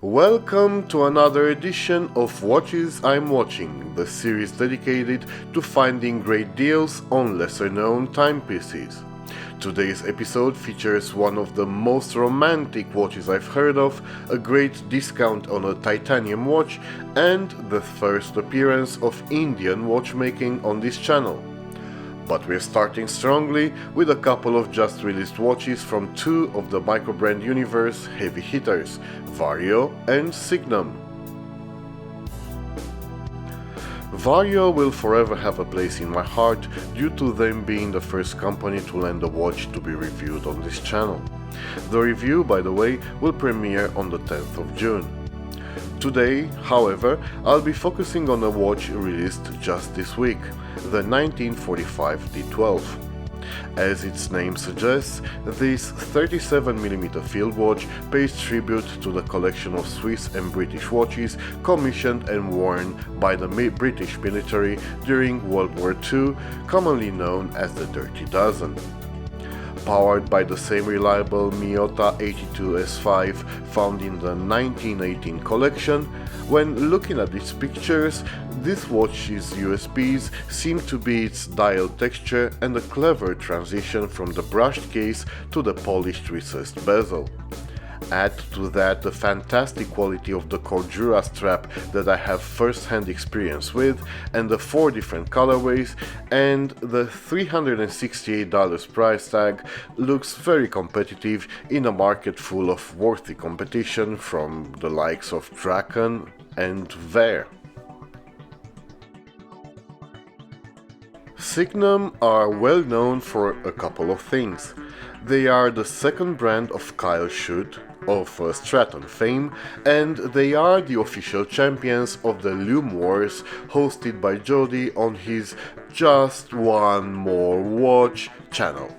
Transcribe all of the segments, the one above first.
Welcome to another edition of Watches I'm Watching, the series dedicated to finding great deals on lesser-known timepieces. Today's episode features one of the most romantic watches I've heard of, a great discount on a titanium watch, and the first appearance of Indian watchmaking on this channel. But we're starting strongly with a couple of just released watches from two of the microbrand universe heavy hitters, Vario and Signum. Vario will forever have a place in my heart due to them being the first company to lend a watch to be reviewed on this channel. The review, by the way, will premiere on the 10th of June. Today, however, I'll be focusing on a watch released just this week, the 1945 D12. As its name suggests, this 37mm field watch pays tribute to the collection of Swiss and British watches commissioned and worn by the British military during World War II, commonly known as the Dirty Dozen. Powered by the same reliable Miyota 82S5 found in the 1918 collection, when looking at its pictures, this watch's USPs seem to be its dial texture and a clever transition from the brushed case to the polished recessed bezel. Add to that the fantastic quality of the Cordura strap that I have first-hand experience with, and the 4 different colorways, and the $368 price tag looks very competitive in a market full of worthy competition from the likes of Draken and Vario. Signum are well known for a couple of things. They are the second brand of Kyle Schutt of Stratton fame, and they are the official champions of the Lume Wars hosted by Jody on his Just One More Watch channel.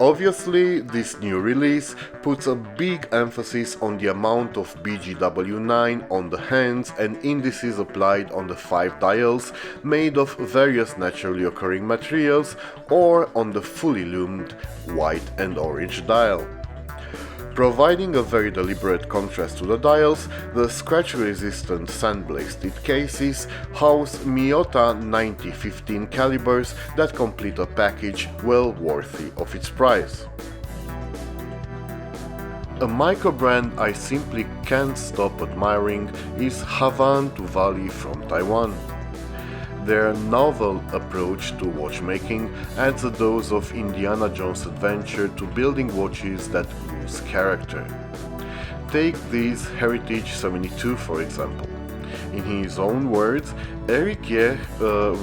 Obviously, this new release puts a big emphasis on the amount of BGW9 on the hands and indices applied on the 5 dials made of various naturally occurring materials, or on the fully lumed white and orange dial. Providing a very deliberate contrast to the dials, the scratch-resistant sandblasted cases house Miyota 9015 calibers that complete a package well worthy of its price. A microbrand I simply can't stop admiring is Havan to Valley from Taiwan. Their novel approach to watchmaking adds a dose of Indiana Jones adventure to building watches that ooze character. Take this Heritage 72 for example. In his own words, Eric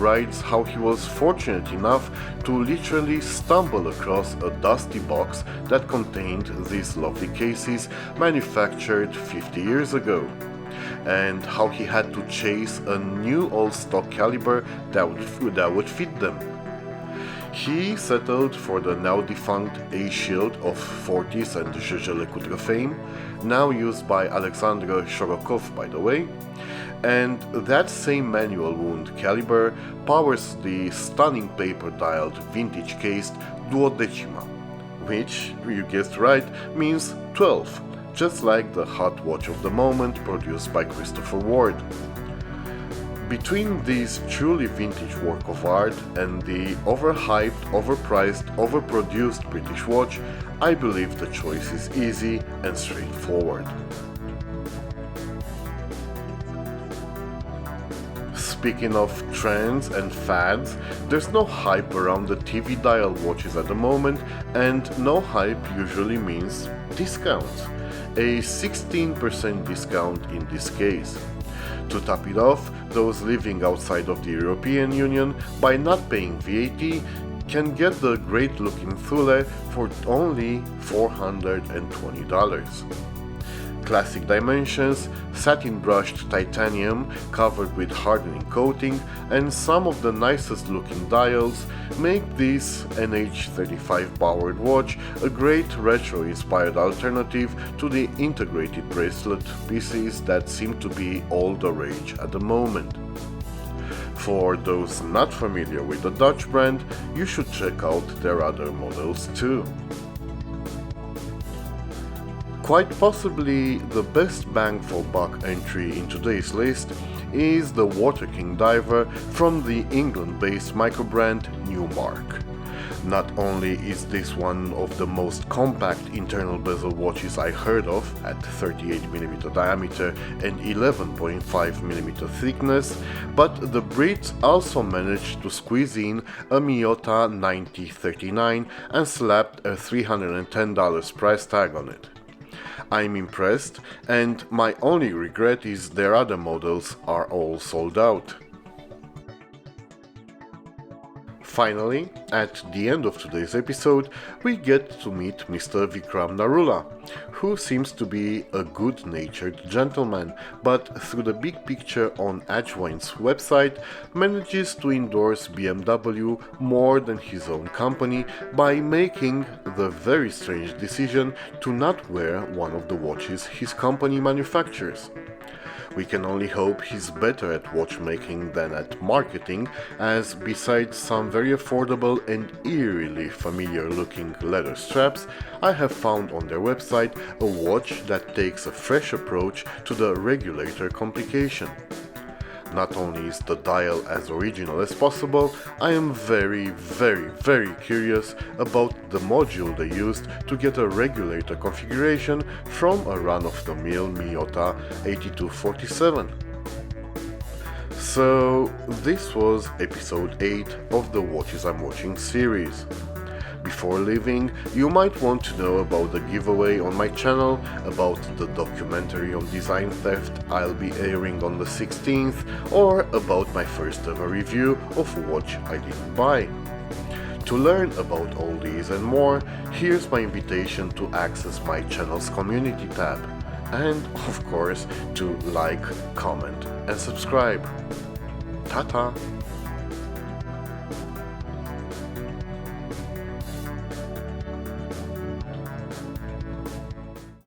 writes how he was fortunate enough to literally stumble across a dusty box that contained these lovely cases manufactured 50 years ago, and how he had to chase a new old stock caliber that would fit them. He settled for the now defunct A-Shield of Fortis and Jaeger-LeCoultre fame, now used by Alexander Shorokov by the way, and that same manual wound caliber powers the stunning paper-dialed vintage-cased Duodecima, which, you guessed right, means 12. Just like the hot watch of the moment produced by Christopher Ward. Between this truly vintage work of art and the overhyped, overpriced, overproduced British watch, I believe the choice is easy and straightforward. Speaking of trends and fads, there's no hype around the TV dial watches at the moment, and no hype usually means discounts. A 16% discount in this case. To top it off, those living outside of the European Union by not paying VAT can get the great looking Thule for only $420. Classic dimensions, satin brushed titanium covered with hardening coating, and some of the nicest looking dials make this NH35 powered watch a great retro inspired alternative to the integrated bracelet pieces that seem to be all the rage at the moment. For those not familiar with the Dutch brand, you should check out their other models too. Quite possibly the best bang for buck entry in today's list is the Water King diver from the England-based microbrand Newmark. Not only is this one of the most compact internal bezel watches I heard of at 38mm diameter and 11.5mm thickness, but the Brits also managed to squeeze in a Miyota 9039 and slapped a $310 price tag on it. I'm impressed, and my only regret is their other models are all sold out. Finally, at the end of today's episode, we get to meet Mr. Vikram Narula, who seems to be a good-natured gentleman, but through the big picture on Adjoint's website, manages to endorse BMW more than his own company by making the very strange decision to not wear one of the watches his company manufactures. We can only hope he's better at watchmaking than at marketing, as besides some very affordable and eerily familiar looking leather straps, I have found on their website a watch that takes a fresh approach to the regulator complication. Not only is the dial as original as possible, I am very curious about the module they used to get a regulator configuration from a run-of-the-mill Miyota 8247. So this was episode 8 of the Watches I'm Watching series. Before leaving, you might want to know about the giveaway on my channel, about the documentary on design theft I'll be airing on the 16th, or about my first ever review of a watch I didn't buy. To learn about all these and more, here's my invitation to access my channel's community tab, and of course to like, comment and subscribe. Ta-ta!